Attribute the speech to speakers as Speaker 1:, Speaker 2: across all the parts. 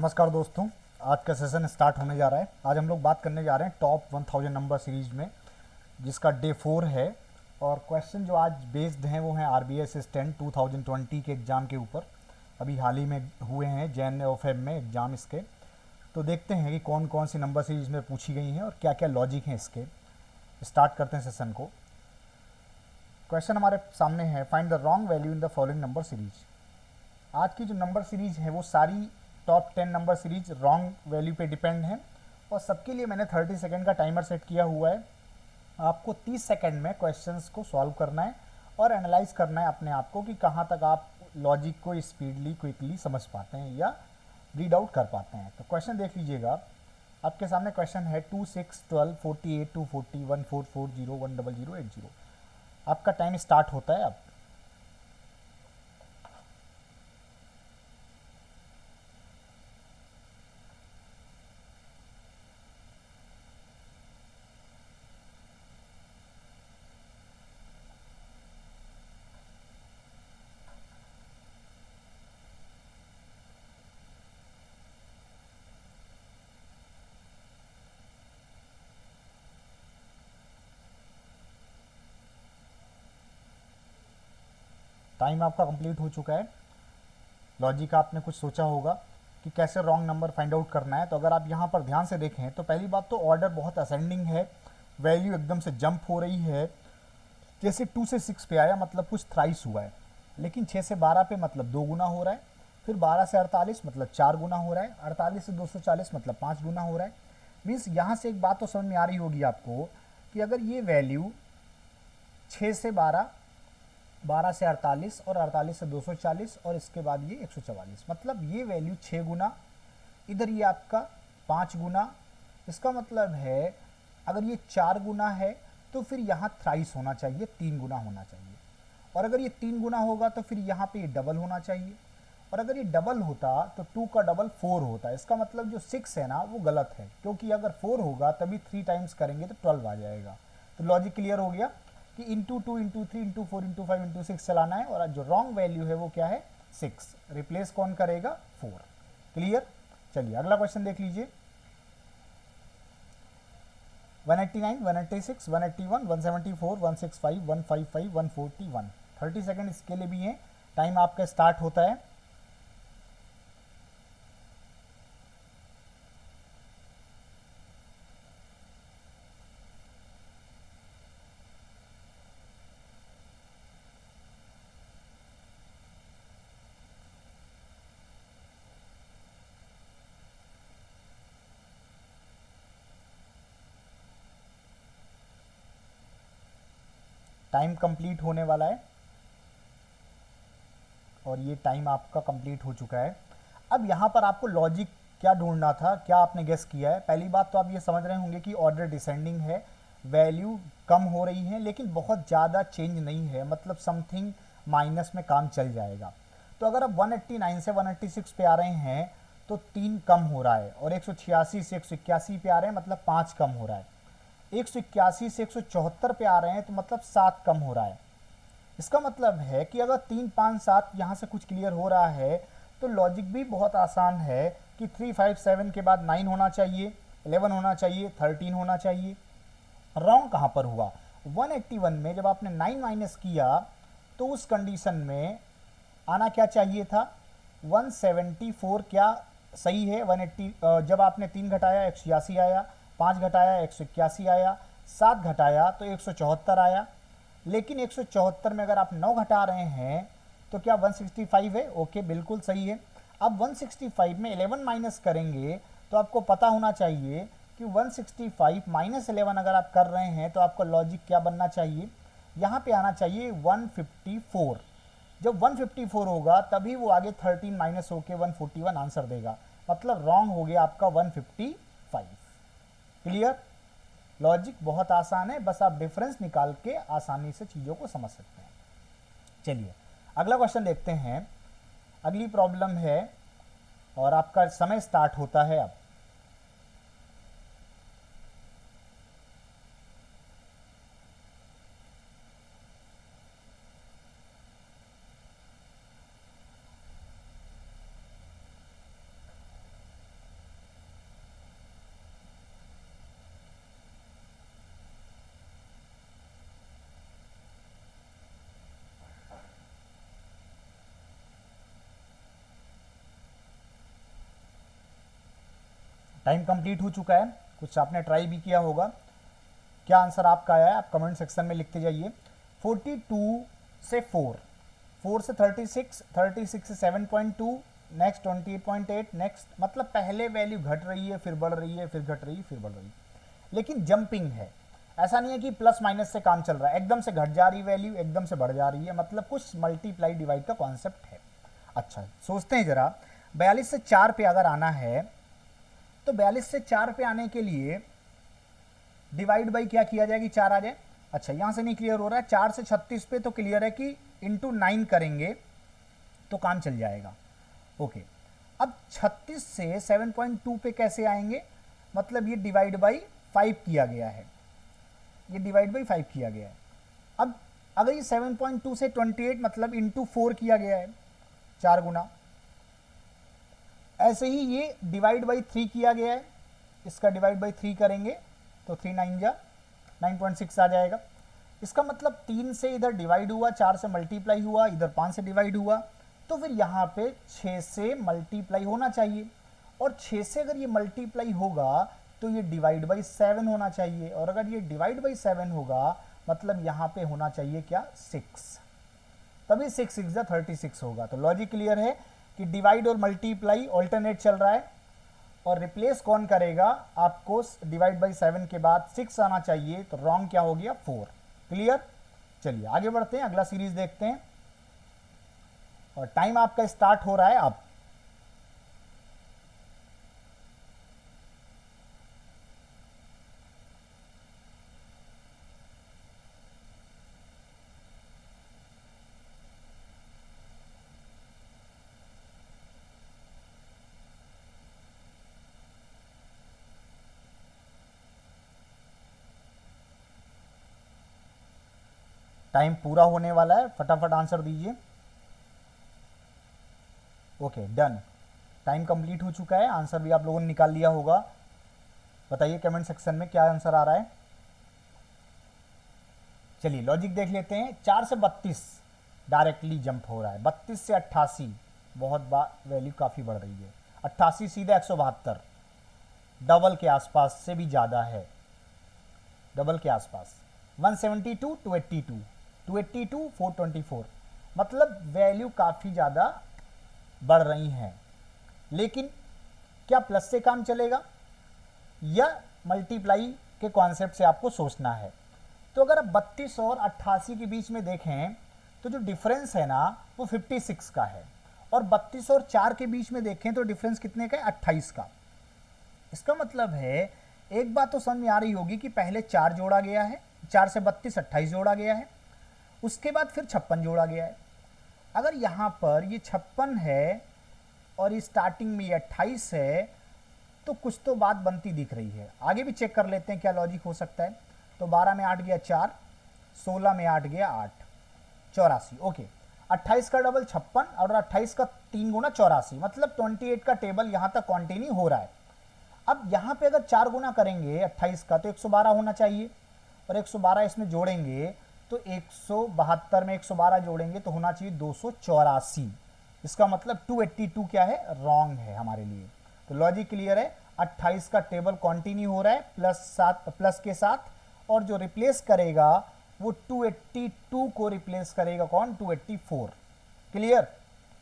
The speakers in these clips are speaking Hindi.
Speaker 1: नमस्कार दोस्तों। आज का सेशन स्टार्ट होने जा रहा है। आज हम लोग बात करने जा रहे हैं टॉप 1000 नंबर सीरीज में, जिसका डे 4 है। और क्वेश्चन जो आज बेस्ड हैं वो हैं आरबीआई असिस्टेंट 2020 के एग्ज़ाम के ऊपर। अभी हाल ही में हुए हैं जैन और फेब में एग्ज़ाम इसके। तो देखते हैं कि कौन कौन सी नंबर सीरीज में पूछी गई हैं और क्या क्या लॉजिक हैं इसके। स्टार्ट करते हैं सेशन को। क्वेश्चन हमारे सामने है, find the wrong value in the following number series. आज की जो नंबर सीरीज है वो सारी top 10 number series wrong value पे डिपेंड है। और सबके लिए मैंने 30 सेकेंड का टाइमर सेट किया हुआ है। आपको 30 सेकेंड में क्वेश्चंस को सॉल्व करना है और एनालाइज करना है अपने आप को कि कहाँ तक आप लॉजिक को स्पीडली क्विकली समझ पाते हैं या रीड आउट कर पाते हैं। तो क्वेश्चन देख लीजिएगा। आपके सामने क्वेश्चन है 2 6 12 48 240 1440 10080। आपका टाइम स्टार्ट होता है अब। टाइम आपका कंप्लीट हो चुका है। लॉजिक आपने कुछ सोचा होगा कि कैसे रॉन्ग नंबर फाइंड आउट करना है। तो अगर आप यहाँ पर ध्यान से देखें तो पहली बात तो ऑर्डर बहुत असेंडिंग है, वैल्यू एकदम से जंप हो रही है। जैसे 2 से 6 पे आया मतलब कुछ थ्राइस हुआ है, लेकिन 6 से 12 पे मतलब 2 गुना हो रहा है। फिर 12 से 48 मतलब 4 गुना हो रहा है। 48 से 240 मतलब 5 गुना हो रहा है। मीन्स यहाँ से एक बात तो समझ में आ रही होगी आपको कि अगर ये वैल्यू 6 से 12, 12 से 48 और 48 से 240 और इसके बाद ये 144, मतलब ये वैल्यू 6 गुना, इधर ये आपका 5 गुना। इसका मतलब है अगर ये 4 गुना है तो फिर यहाँ थ्राइस होना चाहिए, 3 गुना होना चाहिए। और अगर ये 3 गुना होगा तो फिर यहाँ पे ये डबल होना चाहिए। और अगर ये डबल होता तो 2 का डबल 4 होता। इसका मतलब जो 6 है ना वो गलत है, क्योंकि अगर 4 होगा तभी 3 टाइम्स करेंगे तो 12 आ जाएगा। तो लॉजिक क्लियर हो गया कि into 2 into 3 into 4 into 5 into 6 चलाना है। और जो रॉन्ग वैल्यू है वो क्या है? 6। रिप्लेस कौन करेगा? 4। क्लियर। चलिए अगला क्वेश्चन देख लीजिए। 189 186 181 174 165 155 141। 30 सेकेंड इसके लिए भी है। टाइम आपका स्टार्ट होता है। टाइम कंप्लीट होने वाला है और ये टाइम आपका कंप्लीट हो चुका है। अब यहाँ पर आपको लॉजिक क्या ढूंढना था, क्या आपने गेस किया है? पहली बात तो आप ये समझ रहे होंगे कि ऑर्डर डिसेंडिंग है, वैल्यू कम हो रही है लेकिन बहुत ज़्यादा चेंज नहीं है, मतलब समथिंग माइनस में काम चल जाएगा। तो अगर आप 189 से 186 पे आ रहे हैं तो 3 कम हो रहा है, और 186 से 181 पे आ रहे हैं मतलब 5 कम हो रहा है। 181 से 174 पे आ रहे हैं तो मतलब 7 कम हो रहा है। इसका मतलब है कि अगर 3 5 7 यहाँ से कुछ क्लियर हो रहा है तो लॉजिक भी बहुत आसान है कि 3 5 7 के बाद 9 होना चाहिए, 11 होना चाहिए, 13 होना चाहिए। रॉन्ग कहाँ पर हुआ? 181 में जब आपने 9 माइनस किया तो उस कंडीशन में आना क्या चाहिए था? 174। क्या सही है? 180 जब आपने 3 घटाया 186 आया, 5 घटाया 181 आया, 7 घटाया तो 174 आया। लेकिन 174 में अगर आप 9 घटा रहे हैं तो क्या 165 है? ओके, बिल्कुल सही है। अब 165 में 11 माइनस करेंगे तो आपको पता होना चाहिए कि 165 माइनस 11 अगर आप कर रहे हैं तो आपका लॉजिक क्या बनना चाहिए? यहाँ पे आना चाहिए 154। जब 154 होगा तभी वो आगे 13 माइनस होके 141 आंसर देगा, मतलब रॉन्ग हो गया आपका 155। क्लियर। लॉजिक बहुत आसान है, बस आप डिफरेंस निकाल के आसानी से चीज़ों को समझ सकते हैं। चलिए अगला क्वेश्चन देखते हैं। अगली प्रॉब्लम है और आपका समय स्टार्ट होता है अब। टाइम कंप्लीट हो चुका है, कुछ आपने ट्राई भी किया होगा। क्या आंसर आपका आया है आप कमेंट सेक्शन में लिखते जाइए। 42 से 4 से 36, 36 से 7.2, नेक्स्ट 28.8, नेक्स्ट, मतलब पहले वैल्यू घट रही है, फिर बढ़ रही है, फिर घट रही है, फिर बढ़ रही है, लेकिन जंपिंग है। ऐसा नहीं है कि प्लस माइनस से काम चल रहा है, एकदम से घट जा रही वैल्यू, एकदम से बढ़ जा रही है, मतलब कुछ मल्टीप्लाई डिवाइड का कॉन्सेप्ट है। अच्छा, सोचते हैं जरा, 42 से 4 पे अगर आना है तो 42 से 4 पे आने के लिए डिवाइड बाई क्या किया जाएगी, 4 आ जाए। अच्छा, यहां से नहीं क्लियर हो रहा है, 4 से 36 पे तो क्लियर है कि इंटू 9 करेंगे तो काम चल जाएगा। ओके, अब 36 से 7.2 पे कैसे आएंगे, मतलब ये डिवाइड बाई 5 किया गया है, ये डिवाइड बाई 5 किया गया है। अब अगर ये 7.2 से 28 मतलब इंटू 4 किया गया है, 4 गुना, ऐसे ही ये डिवाइड बाई 3 किया गया है, इसका डिवाइड बाई 3 करेंगे तो 3 9 जा 9.6 आ जाएगा। इसका मतलब 3 से इधर डिवाइड हुआ, 4 से मल्टीप्लाई हुआ, इधर 5 से डिवाइड हुआ, तो फिर यहाँ पे 6 से मल्टीप्लाई होना चाहिए, और 6 से अगर ये मल्टीप्लाई होगा तो ये डिवाइड बाई 7 होना चाहिए, और अगर ये डिवाइड बाई 7 होगा मतलब यहाँ पे होना चाहिए क्या, 6, तभी 6 6 जा 36 होगा। तो लॉजिक क्लियर है कि डिवाइड और मल्टीप्लाई ऑल्टरनेट चल रहा है, और रिप्लेस कौन करेगा, आपको डिवाइड बाई 7 के बाद 6 आना चाहिए, तो रॉन्ग क्या हो गया, 4। क्लियर, चलिए आगे बढ़ते हैं, अगला सीरीज देखते हैं, और टाइम आपका स्टार्ट हो रहा है अब। टाइम पूरा होने वाला है, फटाफट आंसर दीजिए। ओके, डन, टाइम कंप्लीट हो चुका है, आंसर भी आप लोगों ने निकाल लिया होगा। बताइए कमेंट सेक्शन में क्या आंसर आ रहा है। चलिए लॉजिक देख लेते हैं। 4 से 32 डायरेक्टली जंप हो रहा है, 32 से 88 बहुत बार वैल्यू काफ़ी बढ़ रही है, 88 सीधा 172, डबल के आसपास से भी ज़्यादा है, डबल के आसपास। 172 282, 282 424, मतलब वैल्यू काफ़ी ज़्यादा बढ़ रही हैं। लेकिन क्या प्लस से काम चलेगा या मल्टीप्लाई के कॉन्सेप्ट से आपको सोचना है। तो अगर आप 32 और 88 के बीच में देखें तो जो डिफरेंस है ना वो 56 का है, और 32 और 4 के बीच में देखें तो डिफरेंस कितने का है, 28 का। इसका मतलब है, एक बात तो समझ में आ रही होगी कि पहले 4 जोड़ा गया है, 4 से 32 28 जोड़ा गया है, उसके बाद फिर 56 जोड़ा गया है। अगर यहाँ पर ये 56 है और स्टार्टिंग में ये 28 है, तो कुछ तो बात बनती दिख रही है। आगे भी चेक कर लेते हैं क्या लॉजिक हो सकता है। तो 12 में 8 गया 4, 16 में 8 गया 8, 84। ओके, 28 का डबल 56 और 28 का 3 गुना 84, मतलब 28 का टेबल यहाँ तक कॉन्टिन्यू हो रहा है। अब यहाँ पे अगर 4 गुना करेंगे 28 का तो 112 होना चाहिए, और 112 इसमें जोड़ेंगे तो 172 में 112 जोड़ेंगे तो होना चाहिए 284। इसका मतलब 282 क्या है, रॉन्ग है हमारे लिए। तो लॉजिक क्लियर है, 28 का टेबल कंटिन्यू हो रहा है प्लस के साथ, और जो रिप्लेस करेगा वो 282 को रिप्लेस करेगा कौन, 284। क्लियर,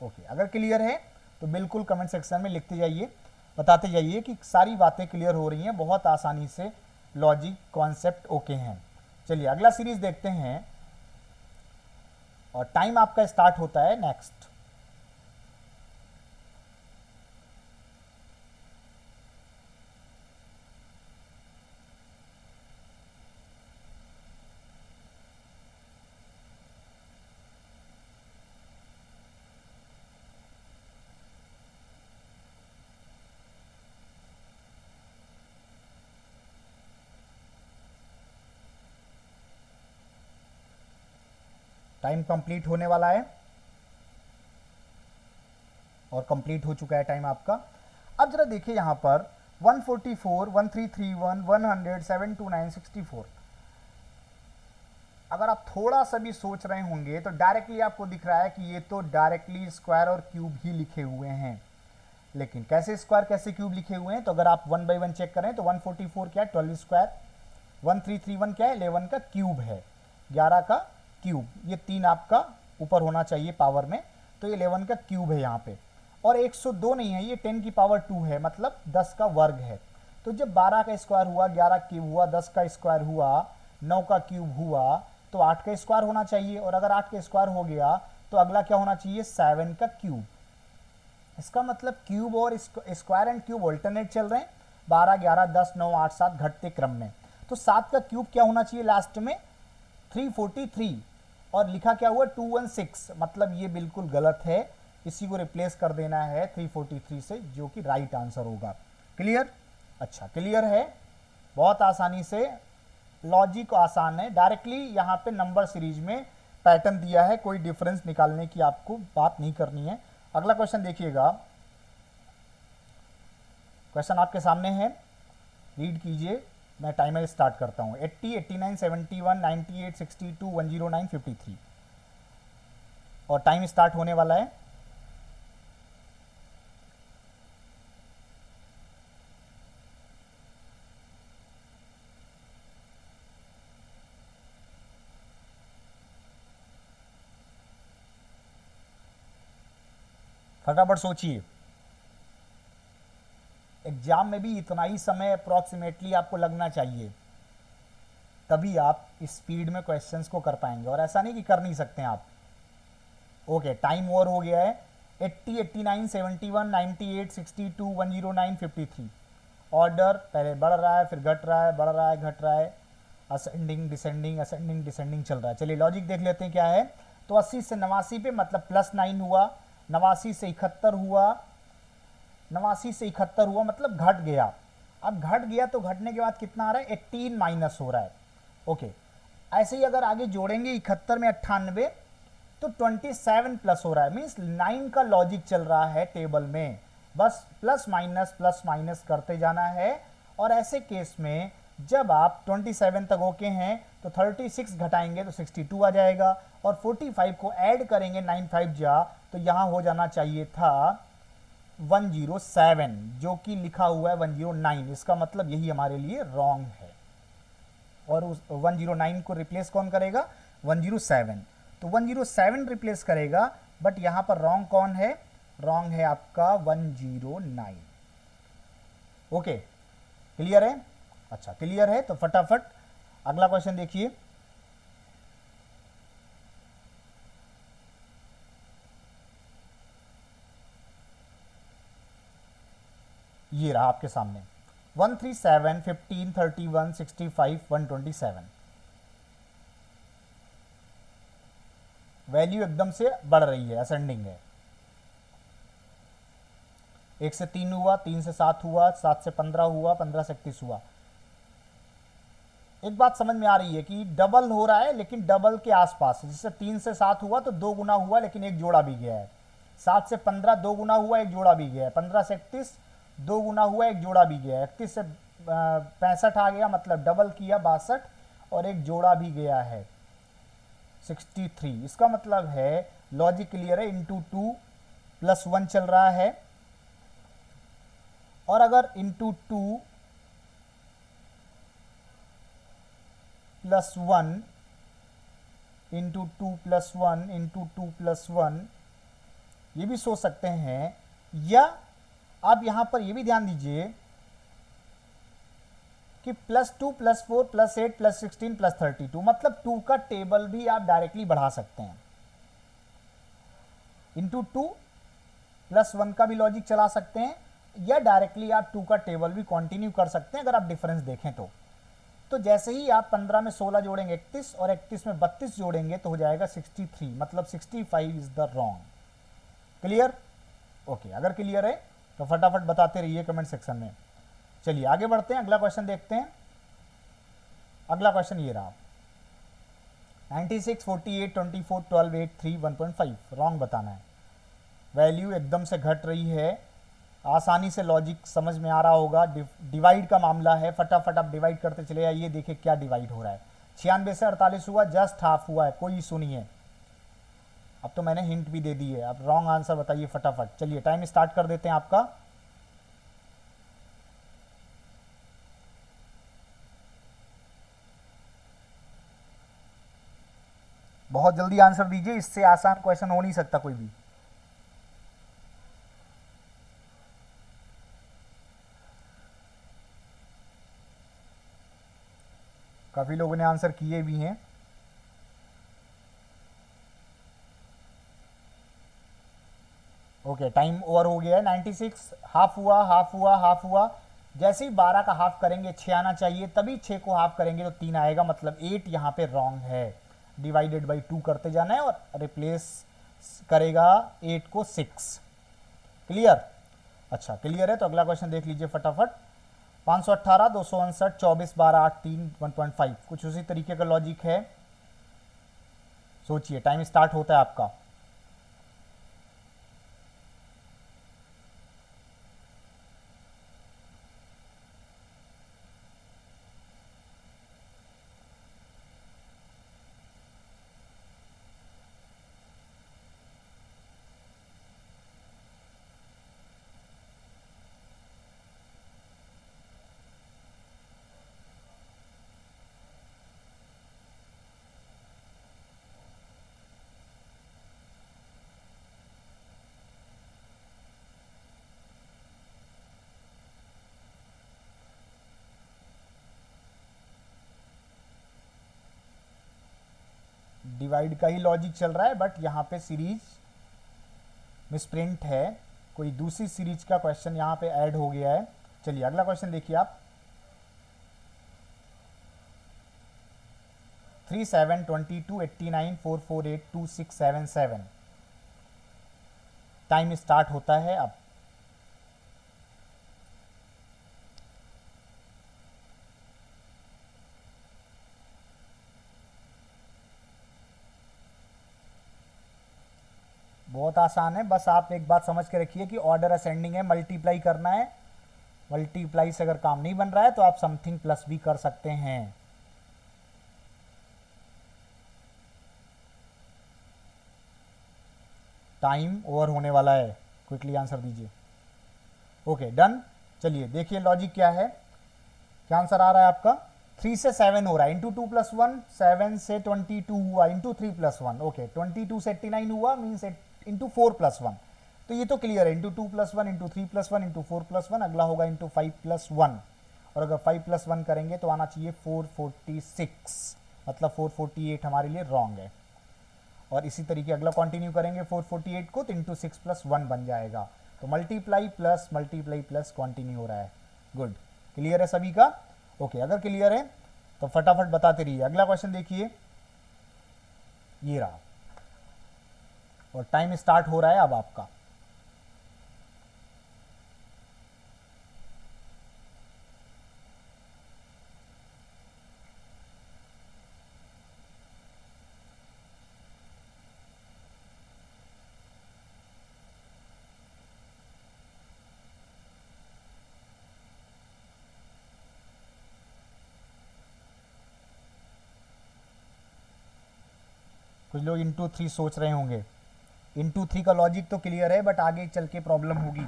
Speaker 1: ओके, अगर क्लियर है तो बिल्कुल कमेंट सेक्शन में लिखते जाइए, बताते जाइए कि सारी बातें क्लियर हो रही हैं, बहुत आसानी से लॉजिक कॉन्सेप्ट ओके हैं। चलिए अगला सीरीज देखते हैं, और टाइम आपका स्टार्ट होता है नेक्स्ट। टाइम कंप्लीट होने वाला है, और कंप्लीट हो चुका है टाइम आपका। अब जरा देखिए यहाँ पर 144, 1331, 100, 729, 64। अगर आप थोड़ा सा भी सोच रहे होंगे तो डायरेक्टली आपको दिख रहा है कि ये तो डायरेक्टली स्क्वायर और क्यूब ही लिखे हुए हैं, लेकिन कैसे स्क्वायर कैसे क्यूब लिखे हुए हैं, तो अगर आप 1 बाई 1 चेक करें तो 144 क्या है 12 स्क्वायर, 1331 क्या है 11 का क्यूब है, 11 का क्यूब, ये 3 आपका ऊपर होना चाहिए पावर में, तो ये 11 का क्यूब है यहाँ पे। और 102 नहीं है, ये 10 की पावर 2 है, मतलब 10 का वर्ग है। तो जब 12 का स्क्वायर हुआ, 11 क्यूब हुआ, 10 का स्क्वायर हुआ, 9 का क्यूब हुआ, तो 8 का स्क्वायर होना चाहिए, और अगर 8 का स्क्वायर हो गया तो अगला क्या होना चाहिए 7 का क्यूब। इसका मतलब क्यूब और स्क्वायर एंड क्यूब अल्टरनेट चल रहे हैं, 12, 11, 10, 9, 8, 7 घटते क्रम में। तो 7 का क्यूब क्या होना चाहिए लास्ट में 343, और लिखा क्या हुआ 216, मतलब ये बिल्कुल गलत है, इसी को रिप्लेस कर देना है 343 से, जो कि राइट आंसर होगा। क्लियर? अच्छा क्लियर है, बहुत आसानी से, लॉजिक आसान है, डायरेक्टली यहाँ पे नंबर सीरीज में पैटर्न दिया है, कोई डिफरेंस निकालने की आपको बात नहीं करनी है। अगला क्वेश्चन देखिएगा, क्वेश्चन आपके सामने है, रीड कीजिए, मैं टाइमर स्टार्ट करता हूँ। 80, 89, 71, 98, 62, 109, 53 और टाइम स्टार्ट होने वाला है। फटाफट सोचिए, एग्जाम में भी इतना ही समय अप्रॉक्सीमेटली आपको लगना चाहिए, तभी आप स्पीड में क्वेश्चंस को कर पाएंगे, और ऐसा नहीं कि कर नहीं सकते हैं आप। ओके, टाइम ओवर हो गया है। 80, 89, 71, 98, 62, 109, 53 ऑर्डर पहले बढ़ रहा है, फिर घट रहा है, बढ़ रहा है, घट रहा है, असेंडिंग डिसेंडिंग असेंडिंग डिसेंडिंग चल रहा है। चलिए लॉजिक देख लेते हैं क्या है। तो 80 से 89 पे मतलब +9 हुआ, 89 से 71 हुआ, 89 से 71 हुआ मतलब घट गया। अब घट गया तो घटने के बाद कितना आ रहा है 18 माइनस हो रहा है। ओके, ऐसे ही अगर आगे जोड़ेंगे 71 में 98 तो 27 प्लस हो रहा है, मीन्स 9 का लॉजिक चल रहा है टेबल में, बस प्लस माइनस करते जाना है। और ऐसे केस में जब आप 27 तक ओके हैं तो 36 घटाएंगे तो 62 आ जाएगा, और 45 को ऐड करेंगे 95 जा, तो यहां हो जाना चाहिए था 107, जो कि लिखा हुआ है 109, इसका मतलब यही हमारे लिए रॉन्ग है। और उस 109 को रिप्लेस कौन करेगा 107, तो 107 रिप्लेस करेगा, बट यहां पर रॉन्ग कौन है, रॉन्ग है आपका 109। ओके, क्लियर है? अच्छा क्लियर है, तो फटाफट अगला क्वेश्चन देखिए। ये रहा आपके सामने 137, 15, 31, 65, 127। वैल्यू एकदम से बढ़ रही है, असेंडिंग है। 1 से 3 हुआ, 3 से 7 हुआ, 7 से 15 हुआ, 15 से 31 हुआ। एक बात समझ में आ रही है कि डबल हो रहा है, लेकिन डबल के आसपास, जैसे 3 से 7 हुआ तो 2 गुना हुआ, लेकिन एक जोड़ा भी गया है। 7 से 15 2 गुना हुआ, एक जोड़ा भी गया है। 15 से 31 2 गुना हुआ, एक जोड़ा भी गया है। 31 से 65 आ गया, मतलब डबल किया 62, और एक जोड़ा भी गया है 63। इसका मतलब है लॉजिक क्लियर है, इंटू 2 प्लस 1 चल रहा है, और अगर into 2 plus 1 into 2 plus 1 into 2 plus 1, ये भी सोच सकते हैं, या आप यहां पर ये भी ध्यान दीजिए कि +2 +4 +8 +16 +32, मतलब 2 का टेबल भी आप डायरेक्टली बढ़ा सकते हैं। इंटू 2 प्लस 1 का भी लॉजिक चला सकते हैं, या डायरेक्टली आप 2 का टेबल भी कंटिन्यू कर सकते हैं, अगर आप डिफरेंस देखें तो जैसे ही आप 15 में 16 जोड़ेंगे 31, और 31 में 32 जोड़ेंगे तो हो जाएगा 63, मतलब 65 is the wrong. Clear? Okay, अगर क्लियर है तो फटाफट बताते रहिए कमेंट सेक्शन में। चलिए आगे बढ़ते हैं, अगला क्वेश्चन देखते हैं। अगला क्वेश्चन ये रहा 96, 48, 24, 12, 8, 3, 1.5, रॉन्ग बताना है। वैल्यू एकदम से घट रही है, आसानी से लॉजिक समझ में आ रहा होगा। डिवाइड का मामला है, फटाफट आप डिवाइड करते चले आइए, देखिए क्या डिवाइड हो रहा है। 96 से 48 हुआ, जस्ट हाफ हुआ है, कोई इशू नहीं है। अब तो मैंने हिंट भी दे दी है, अब रॉन्ग आंसर बताइए फटाफट। चलिए टाइम स्टार्ट कर देते हैं आपका। बहुत जल्दी आंसर दीजिए, इससे आसान क्वेश्चन हो नहीं सकता कोई भी। काफी लोगों ने आंसर किए भी हैं। ओके, टाइम ओवर हो गया है। 96 हाफ हुआ, हाफ हुआ, हाफ हुआ। जैसे ही 12 का हाफ करेंगे 6 आना चाहिए, तभी 6 को हाफ करेंगे तो 3 आएगा, मतलब 8 यहाँ पे रॉन्ग है। डिवाइडेड बाई 2 करते जाना है और रिप्लेस करेगा 8 को 6। क्लियर? अच्छा, क्लियर है तो अगला क्वेश्चन देख लीजिए फटाफट। 518, 259, 24, 12, 8, 3, 1.5, कुछ उसी तरीके का लॉजिक है। सोचिए, टाइम स्टार्ट होता है आपका। डिवाइड का ही लॉजिक चल रहा है, बट यहाँ पे सीरीज मिसप्रिंट है। कोई दूसरी सीरीज का क्वेश्चन यहाँ पे ऐड हो गया है। चलिए अगला क्वेश्चन देखिए आप। 37, 22, 89, 448, 2677। टाइम स्टार्ट होता है अब। बहुत आसान है, बस आप एक बात समझ के रखिए कि ऑर्डर असेंडिंग है, मल्टीप्लाई करना है। मल्टीप्लाई से अगर काम नहीं बन रहा है तो आप समथिंग प्लस भी कर सकते हैं। टाइम ओवर होने वाला है, क्विकली आंसर दीजिए। Okay, done. चलिए देखिए लॉजिक क्या है। क्या आंसर आ रहा है आपका? 3 से 7 हो रहा है, इंटू 2 प्लस 1, 7 से 22 हुआ, इंटू 3 प्लस 1। ओके, 22 से 89 हुआ, मीन्स इंटू 4 प्लस 1। तो ये तो क्लियर है, into 2 plus 1, into 3 plus 1, into 4 plus 1। अगला होगा इंटू 5 प्लस 1, और अगर 5 प्लस 1 करेंगे तो आना चाहिए 446, मतलब 448 हमारे लिए रॉन्ग है। और इसी तरीके अगला कंटिन्यू करेंगे 448 को, तो इंटू 6 प्लस 1 बन जाएगा। तो मल्टीप्लाई प्लस कंटिन्यू हो रहा है। गुड, क्लियर है सभी का? ओके, अगर क्लियर है तो फटाफट बताते रहिए। अगला क्वेश्चन देखिए, ये रहा, और टाइम स्टार्ट हो रहा है अब आपका। कुछ लोग इंटू 3 सोच रहे होंगे। इंटू 3 का लॉजिक तो क्लियर है, बट आगे चल के प्रॉब्लम होगी।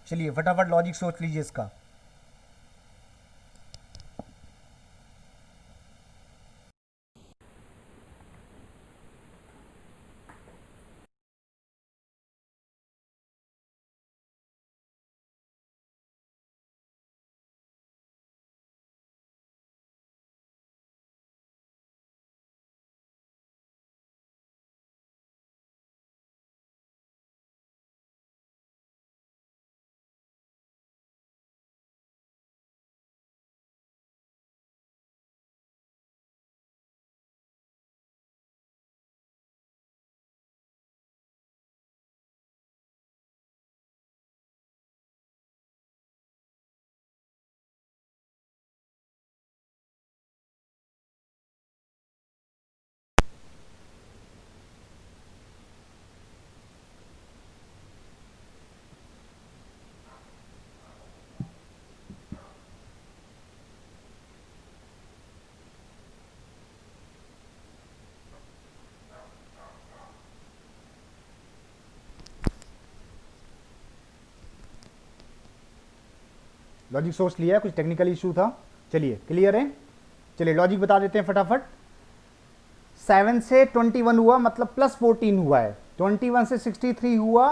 Speaker 1: चलिए फटाफट लॉजिक सोच लीजिए इसका। लॉजिक सोर्स लिया है, कुछ टेक्निकल इशू था। चलिए क्लियर है। चलिए लॉजिक बता देते हैं फटाफट। 7 से 21 हुआ मतलब प्लस 14 हुआ है, 21 से 63 हुआ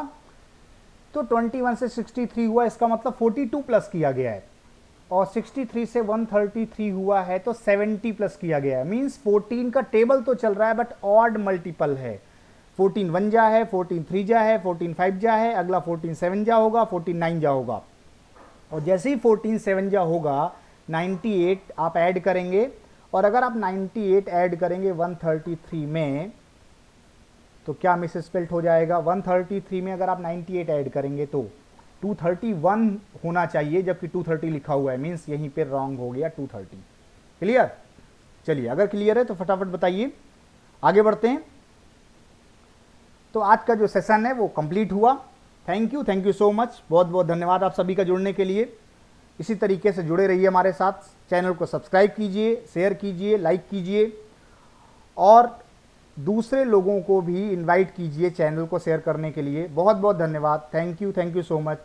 Speaker 1: तो 21 से 63 हुआ, इसका मतलब 42 प्लस किया गया है, और 63 से 133 हुआ है तो 70 प्लस किया गया है। मींस 14 का टेबल तो चल रहा है बट ऑड मल्टीपल है। 14 1 जा है, 14 3 जा है, 14 5 जा है, अगला 14 7 जा होगा, 14 9 जा होगा, और जैसे ही 14 7 जा होगा 98 आप ऐड करेंगे, और अगर आप 98 ऐड करेंगे 133 में तो क्या मिस स्पेल्ट हो जाएगा। 133 में अगर आप 98 ऐड करेंगे तो 231 होना चाहिए, जबकि 230 लिखा हुआ है, मीन्स यहीं पे रॉन्ग हो गया 230। क्लियर। चलिए अगर क्लियर है तो फटाफट बताइए, आगे बढ़ते हैं। तो आज का जो सेशन है वो कंप्लीट हुआ। थैंक यू सो मच, बहुत बहुत धन्यवाद आप सभी का जुड़ने के लिए। इसी तरीके से जुड़े रहिए हमारे साथ, चैनल को सब्सक्राइब कीजिए, शेयर कीजिए, लाइक कीजिए, और दूसरे लोगों को भी इनवाइट कीजिए चैनल को शेयर करने के लिए। बहुत बहुत धन्यवाद। Thank you so much.